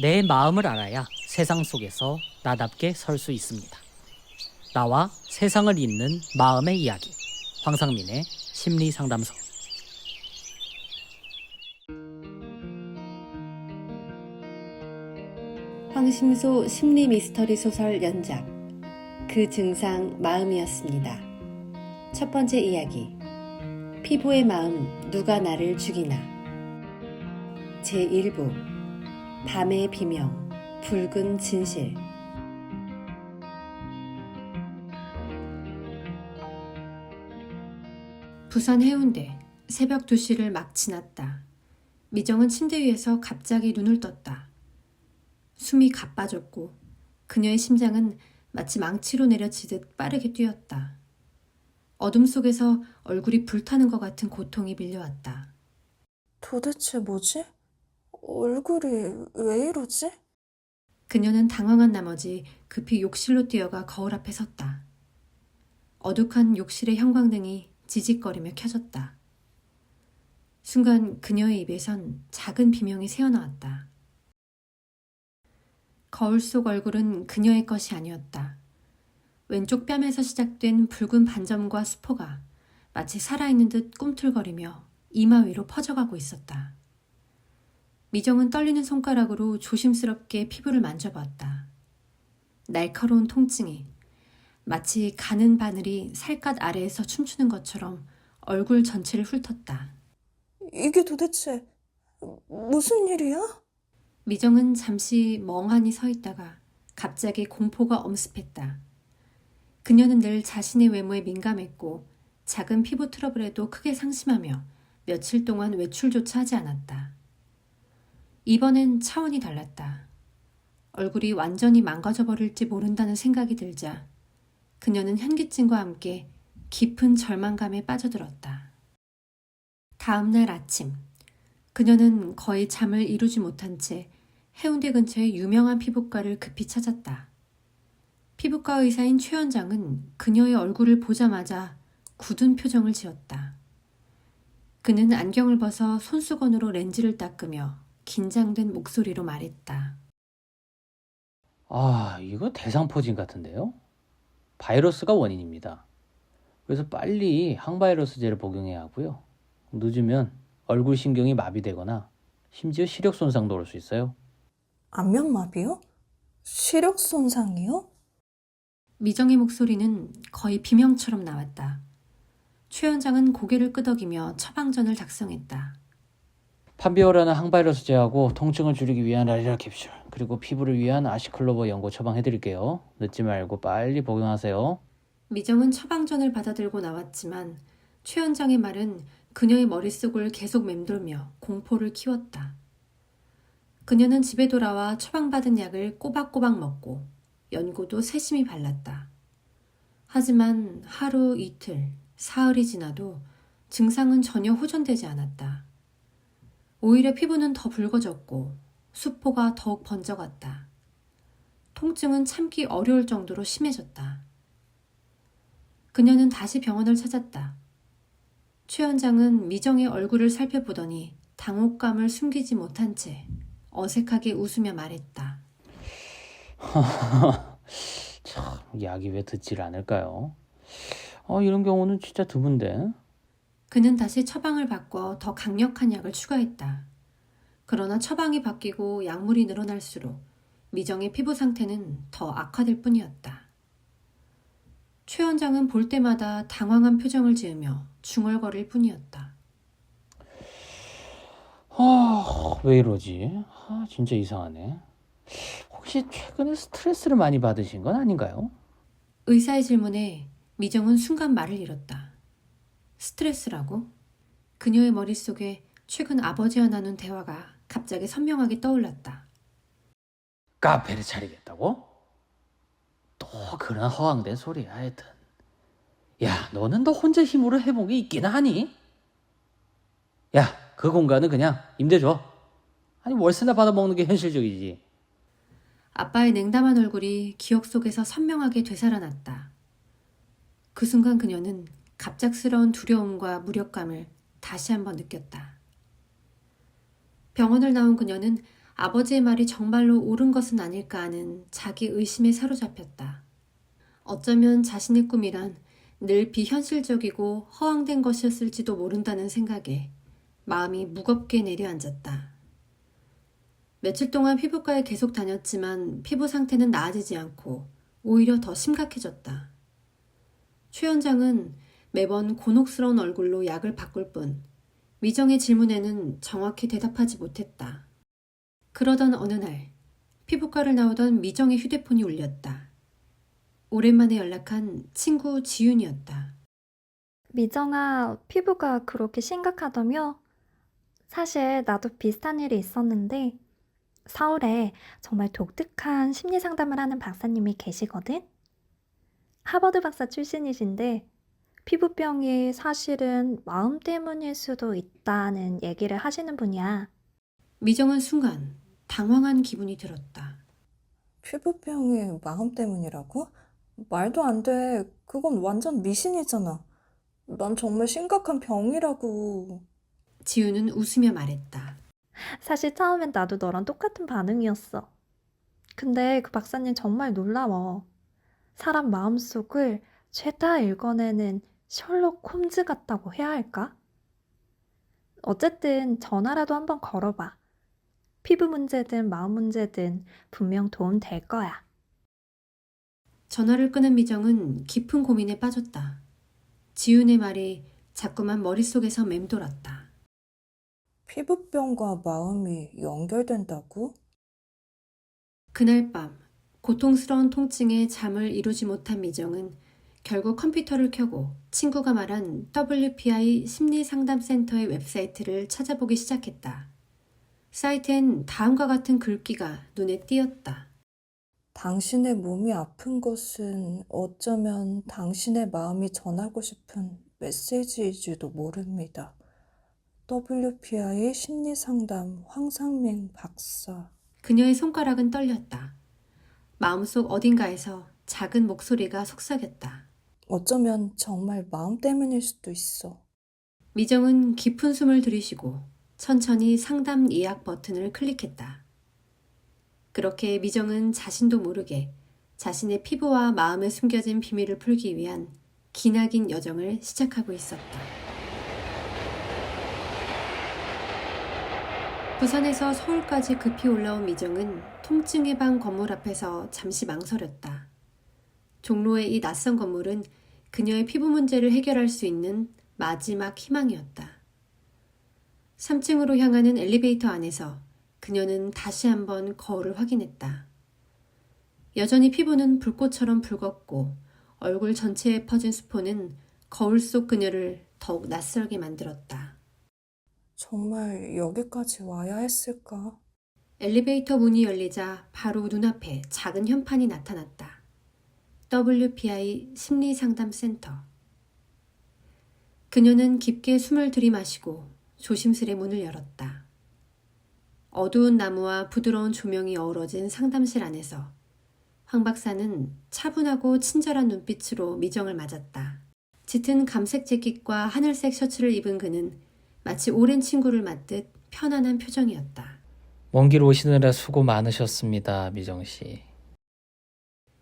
내 마음을 알아야 세상 속에서 나답게 설 수 있습니다. 나와 세상을 잇는 마음의 이야기. 황상민의 심리상담소. 황심소 심리 미스터리 소설 연작 그 증상 마음이었습니다. 첫 번째 이야기, 피부의 마음 누가 나를 죽이나. 제1부, 밤의 비명 붉은 진실. 부산 해운대 새벽 2시를 막 지났다. 미정은 침대 위에서 갑자기 눈을 떴다. 숨이 가빠졌고 그녀의 심장은 마치 망치로 내려치듯 빠르게 뛰었다. 어둠 속에서 얼굴이 불타는 것 같은 고통이 밀려왔다. 도대체 뭐지? 얼굴이 왜 이러지? 그녀는 당황한 나머지 급히 욕실로 뛰어가 거울 앞에 섰다. 어둑한 욕실의 형광등이 지직거리며 켜졌다. 순간 그녀의 입에선 작은 비명이 새어나왔다. 거울 속 얼굴은 그녀의 것이 아니었다. 왼쪽 뺨에서 시작된 붉은 반점과 수포가 마치 살아있는 듯 꿈틀거리며 이마 위로 퍼져가고 있었다. 미정은 떨리는 손가락으로 조심스럽게 피부를 만져봤다. 날카로운 통증이 마치 가는 바늘이 살갗 아래에서 춤추는 것처럼 얼굴 전체를 훑었다. 이게 도대체 무슨 일이야? 미정은 잠시 멍하니 서 있다가 갑자기 공포가 엄습했다. 그녀는 늘 자신의 외모에 민감했고 작은 피부 트러블에도 크게 상심하며 며칠 동안 외출조차 하지 않았다. 이번엔 차원이 달랐다. 얼굴이 완전히 망가져버릴지 모른다는 생각이 들자 그녀는 현기증과 함께 깊은 절망감에 빠져들었다. 다음 날 아침, 그녀는 거의 잠을 이루지 못한 채 해운대 근처의 유명한 피부과를 급히 찾았다. 피부과 의사인 최 원장은 그녀의 얼굴을 보자마자 굳은 표정을 지었다. 그는 안경을 벗어 손수건으로 렌즈를 닦으며 긴장된 목소리로 말했다. 이거 대상포진 같은데요? 바이러스가 원인입니다. 그래서 빨리 항바이러스제를 복용해야 하고요. 늦으면 얼굴 신경이 마비되거나 심지어 시력 손상도 올 수 있어요. 안면마비요? 시력 손상이요? 미정의 목소리는 거의 비명처럼 나왔다. 최 원장은 고개를 끄덕이며 처방전을 작성했다. 판비오라는 항바이러스제하고 통증을 줄이기 위한 라리라 캡슐, 그리고 피부를 위한 아시클로버 연고 처방해드릴게요. 늦지 말고 빨리 복용하세요. 미정은 처방전을 받아들고 나왔지만 최 원장의 말은 그녀의 머릿속을 계속 맴돌며 공포를 키웠다. 그녀는 집에 돌아와 처방받은 약을 꼬박꼬박 먹고 연고도 세심히 발랐다. 하지만 하루, 이틀, 사흘이 지나도 증상은 전혀 호전되지 않았다. 오히려 피부는 더 붉어졌고 수포가 더욱 번져갔다. 통증은 참기 어려울 정도로 심해졌다. 그녀는 다시 병원을 찾았다. 최 원장은 미정의 얼굴을 살펴보더니 당혹감을 숨기지 못한 채 어색하게 웃으며 말했다. 참, 약이 왜 듣질 않을까요? 이런 경우는 진짜 드문데. 그는 다시 처방을 바꿔 더 강력한 약을 추가했다. 그러나 처방이 바뀌고 약물이 늘어날수록 미정의 피부 상태는 더 악화될 뿐이었다. 최 원장은 볼 때마다 당황한 표정을 지으며 중얼거릴 뿐이었다. 왜 이러지? 진짜 이상하네. 혹시 최근에 스트레스를 많이 받으신 건 아닌가요? 의사의 질문에 미정은 순간 말을 잃었다. 스트레스라고? 그녀의 머릿속에 최근 아버지와 나눈 대화가 갑자기 선명하게 떠올랐다. 카페를 차리겠다고? 또 그런 허황된 소리. 하여튼 야, 너는 너 혼자 힘으로 해본 게 있긴 하니? 야, 그 공간은 그냥 임대 줘. 아니, 월세나 받아먹는 게 현실적이지. 아빠의 냉담한 얼굴이 기억 속에서 선명하게 되살아났다. 그 순간 그녀는 갑작스러운 두려움과 무력감을 다시 한번 느꼈다. 병원을 나온 그녀는 아버지의 말이 정말로 옳은 것은 아닐까 하는 자기 의심에 사로잡혔다. 어쩌면 자신의 꿈이란 늘 비현실적이고 허황된 것이었을지도 모른다는 생각에 마음이 무겁게 내려앉았다. 며칠 동안 피부과에 계속 다녔지만 피부 상태는 나아지지 않고 오히려 더 심각해졌다. 최 원장은 매번 곤혹스러운 얼굴로 약을 바꿀 뿐 미정의 질문에는 정확히 대답하지 못했다. 그러던 어느 날 피부과를 나오던 미정의 휴대폰이 울렸다. 오랜만에 연락한 친구 지윤이었다. 미정아, 피부가 그렇게 심각하다며? 사실 나도 비슷한 일이 있었는데, 서울에 정말 독특한 심리 상담을 하는 박사님이 계시거든? 하버드 박사 출신이신데, 피부병이 사실은 마음 때문일 수도 있다는 얘기를 하시는 분이야. 미정은 순간 당황한 기분이 들었다. 피부병이 마음 때문이라고? 말도 안 돼. 그건 완전 미신이잖아. 난 정말 심각한 병이라고. 지윤은 웃으며 말했다. 사실 처음엔 나도 너랑 똑같은 반응이었어. 근데 그 박사님 정말 놀라워. 사람 마음속을 죄다 읽어내는 셜록 홈즈 같다고 해야 할까? 어쨌든 전화라도 한번 걸어봐. 피부 문제든 마음 문제든 분명 도움 될 거야. 전화를 끊은 미정은 깊은 고민에 빠졌다. 지윤의 말이 자꾸만 머릿속에서 맴돌았다. 피부병과 마음이 연결된다고? 그날 밤 고통스러운 통증에 잠을 이루지 못한 미정은 결국 컴퓨터를 켜고 친구가 말한 WPI 심리상담센터의 웹사이트를 찾아보기 시작했다. 사이트엔 다음과 같은 글귀가 눈에 띄었다. 당신의 몸이 아픈 것은 어쩌면 당신의 마음이 전하고 싶은 메시지일지도 모릅니다. WPI 심리상담 황상민 박사. 그녀의 손가락은 떨렸다. 마음속 어딘가에서 작은 목소리가 속삭였다. 어쩌면 정말 마음 때문일 수도 있어. 미정은 깊은 숨을 들이쉬고 천천히 상담 예약 버튼을 클릭했다. 그렇게 미정은 자신도 모르게 자신의 피부와 마음에 숨겨진 비밀을 풀기 위한 기나긴 여정을 시작하고 있었다. 부산에서 서울까지 급히 올라온 미정은 통증 해방 건물 앞에서 잠시 망설였다. 종로의 이 낯선 건물은 그녀의 피부 문제를 해결할 수 있는 마지막 희망이었다. 3층으로 향하는 엘리베이터 안에서 그녀는 다시 한번 거울을 확인했다. 여전히 피부는 불꽃처럼 붉었고 얼굴 전체에 퍼진 수포는 거울 속 그녀를 더욱 낯설게 만들었다. 정말 여기까지 와야 했을까? 엘리베이터 문이 열리자 바로 눈앞에 작은 현판이 나타났다. WPI 심리상담센터. 그녀는 깊게 숨을 들이마시고 조심스레 문을 열었다. 어두운 나무와 부드러운 조명이 어우러진 상담실 안에서 황 박사는 차분하고 친절한 눈빛으로 미정을 맞았다. 짙은 감색 재킷과 하늘색 셔츠를 입은 그는 마치 오랜 친구를 맞듯 편안한 표정이었다. 먼 길 오시느라 수고 많으셨습니다, 미정 씨.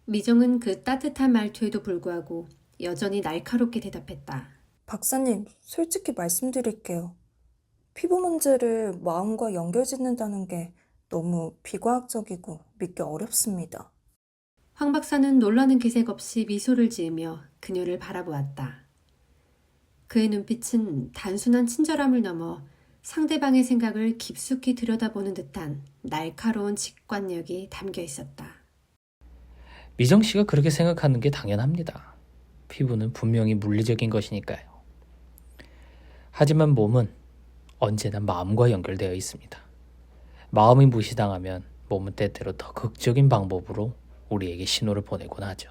미정은 그 따뜻한 말투에도 불구하고 여전히 날카롭게 대답했다. 박사님, 솔직히 말씀드릴게요. 피부 문제를 마음과 연결짓는다는 게 너무 비과학적이고 믿기 어렵습니다. 황 박사는 놀라는 기색 없이 미소를 지으며 그녀를 바라보았다. 그의 눈빛은 단순한 친절함을 넘어 상대방의 생각을 깊숙이 들여다보는 듯한 날카로운 직관력이 담겨 있었다. 미정 씨가 그렇게 생각하는 게 당연합니다. 피부는 분명히 물리적인 것이니까요. 하지만 몸은 언제나 마음과 연결되어 있습니다. 마음이 무시당하면 몸은 때때로 더 극적인 방법으로 우리에게 신호를 보내곤 하죠.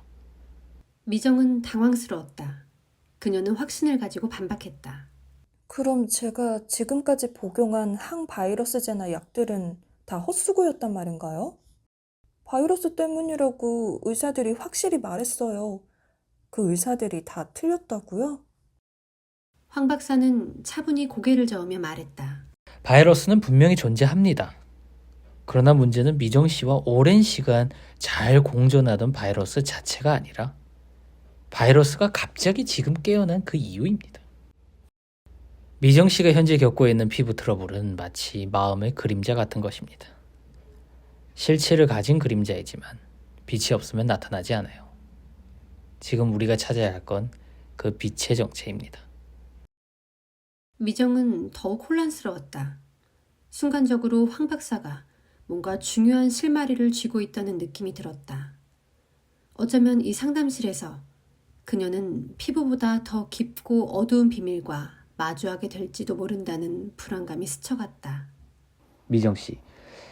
미정은 당황스러웠다. 그녀는 확신을 가지고 반박했다. 그럼 제가 지금까지 복용한 항바이러스제나 약들은 다 헛수고였단 말인가요? 바이러스 때문이라고 의사들이 확실히 말했어요. 그 의사들이 다 틀렸다고요? 황 박사는 차분히 고개를 저으며 말했다. 바이러스는 분명히 존재합니다. 그러나 문제는 미정 씨와 오랜 시간 잘 공존하던 바이러스 자체가 아니라 바이러스가 갑자기 지금 깨어난 그 이유입니다. 미정 씨가 현재 겪고 있는 피부 트러블은 마치 마음의 그림자 같은 것입니다. 실체를 가진 그림자이지만 빛이 없으면 나타나지 않아요. 지금 우리가 찾아야 할 건 그 빛의 정체입니다. 미정은 더욱 혼란스러웠다. 순간적으로 황 박사가 뭔가 중요한 실마리를 쥐고 있다는 느낌이 들었다. 어쩌면 이 상담실에서 그녀는 피부보다 더 깊고 어두운 비밀과 마주하게 될지도 모른다는 불안감이 스쳐갔다. 미정 씨,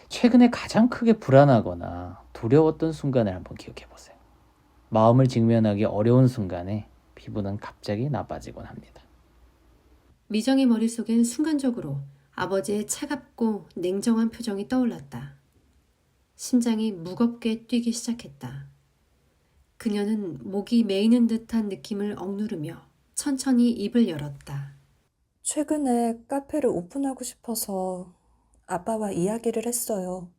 최근에 가장 크게 불안하거나 두려웠던 순간을 한번 기억해 보세요. 마음을 직면하기 어려운 순간에 피부는 갑자기 나빠지곤 합니다. 미정의 머릿속엔 순간적으로 아버지의 차갑고 냉정한 표정이 떠올랐다. 심장이 무겁게 뛰기 시작했다. 그녀는 목이 메이는 듯한 느낌을 억누르며 천천히 입을 열었다. 최근에 카페를 오픈하고 싶어서 아빠와 이야기를 했어요.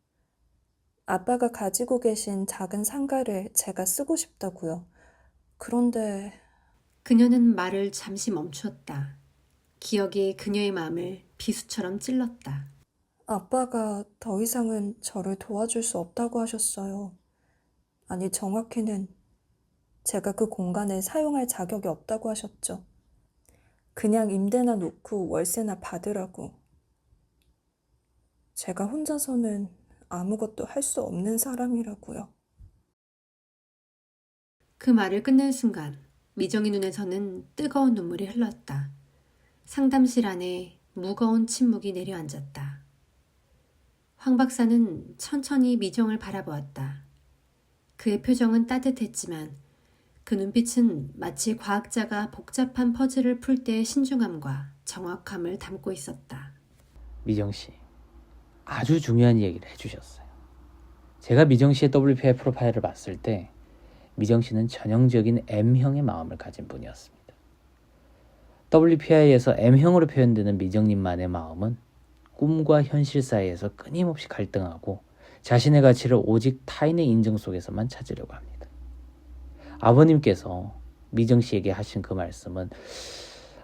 아빠가 가지고 계신 작은 상가를 제가 쓰고 싶다고요. 그런데 그녀는 말을 잠시 멈추었다. 기억이 그녀의 마음을 비수처럼 찔렀다. 아빠가 더 이상은 저를 도와줄 수 없다고 하셨어요. 아니, 정확히는 제가 그 공간을 사용할 자격이 없다고 하셨죠. 그냥 임대나 놓고 월세나 받으라고. 제가 혼자서는 아무것도 할 수 없는 사람이라고요. 그 말을 끝낸 순간 미정의 눈에서는 뜨거운 눈물이 흘렀다. 상담실 안에 무거운 침묵이 내려앉았다. 황 박사는 천천히 미정을 바라보았다. 그의 표정은 따뜻했지만 그 눈빛은 마치 과학자가 복잡한 퍼즐을 풀 때의 신중함과 정확함을 담고 있었다. 미정 씨, 아주 중요한 얘기를 해주셨어요. 제가 미정 씨의 WPI 프로파일을 봤을 때 미정 씨는 전형적인 M형의 마음을 가진 분이었습니다. WPI에서 M형으로 표현되는 미정님만의 마음은 꿈과 현실 사이에서 끊임없이 갈등하고 자신의 가치를 오직 타인의 인정 속에서만 찾으려고 합니다. 아버님께서 미정 씨에게 하신 그 말씀은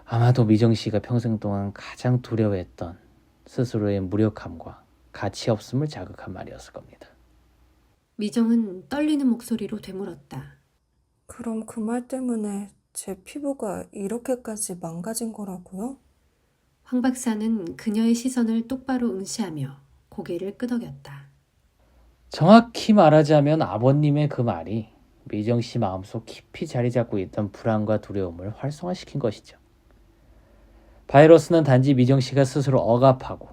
아마도 미정 씨가 평생 동안 가장 두려워했던 스스로의 무력함과 가치 없음을 자극한 말이었을 겁니다. 미정은 떨리는 목소리로 되물었다. 그럼 그 말 때문에 제 피부가 이렇게까지 망가진 거라고요? 황 박사는 그녀의 시선을 똑바로 응시하며 고개를 끄덕였다. 정확히 말하자면 아버님의 그 말이 미정 씨 마음속 깊이 자리 잡고 있던 불안과 두려움을 활성화시킨 것이죠. 바이러스는 단지 미정 씨가 스스로 억압하고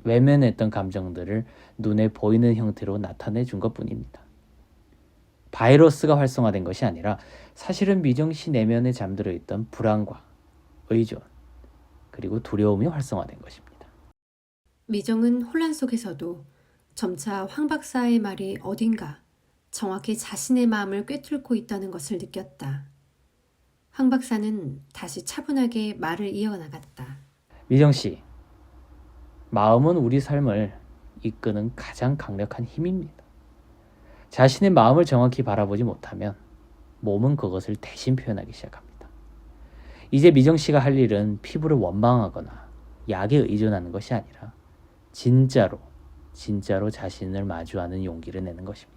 외면했던 감정들을 눈에 보이는 형태로 나타내 준 것뿐입니다. 바이러스가 활성화된 것이 아니라 사실은 미정 씨 내면에 잠들어 있던 불안과 의존, 그리고 두려움이 활성화된 것입니다. 미정은 혼란 속에서도 점차 황 박사의 말이 어딘가 정확히 자신의 마음을 꿰뚫고 있다는 것을 느꼈다. 황 박사는 다시 차분하게 말을 이어나갔다. 미정 씨, 마음은 우리 삶을 이끄는 가장 강력한 힘입니다. 자신의 마음을 정확히 바라보지 못하면 몸은 그것을 대신 표현하기 시작합니다. 이제 미정 씨가 할 일은 피부를 원망하거나 약에 의존하는 것이 아니라 진짜로 자신을 마주하는 용기를 내는 것입니다.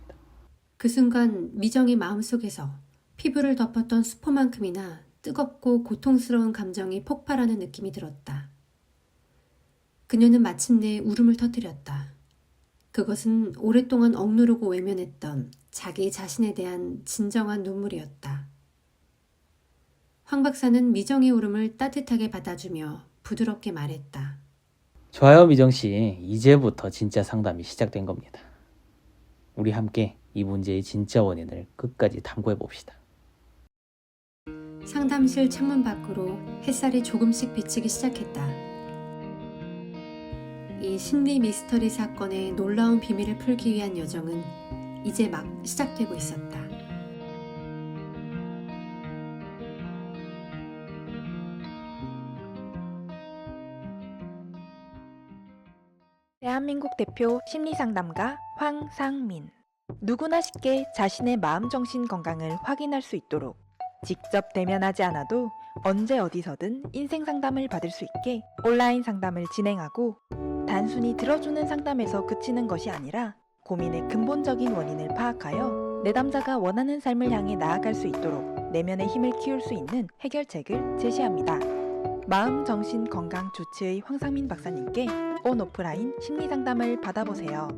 그 순간 미정의 마음속에서 피부를 덮었던 수포만큼이나 뜨겁고 고통스러운 감정이 폭발하는 느낌이 들었다. 그녀는 마침내 울음을 터뜨렸다. 그것은 오랫동안 억누르고 외면했던 자기 자신에 대한 진정한 눈물이었다. 황 박사는 미정의 울음을 따뜻하게 받아주며 부드럽게 말했다. 좋아요, 미정 씨. 이제부터 진짜 상담이 시작된 겁니다. 우리 함께 이 문제의 진짜 원인을 끝까지 탐구해 봅시다. 상담실 창문 밖으로 햇살이 조금씩 비치기 시작했다. 이 심리 미스터리 사건의 놀라운 비밀을 풀기 위한 여정은 이제 막 시작되고 있었다. 대한민국 대표 심리상담가 황상민. 누구나 쉽게 자신의 마음 정신 건강을 확인할 수 있도록 직접 대면하지 않아도 언제 어디서든 인생 상담을 받을 수 있게 온라인 상담을 진행하고, 단순히 들어주는 상담에서 그치는 것이 아니라 고민의 근본적인 원인을 파악하여 내담자가 원하는 삶을 향해 나아갈 수 있도록 내면의 힘을 키울 수 있는 해결책을 제시합니다. 마음 정신 건강 주치의 황상민 박사님께 온 오프라인 심리 상담을 받아보세요.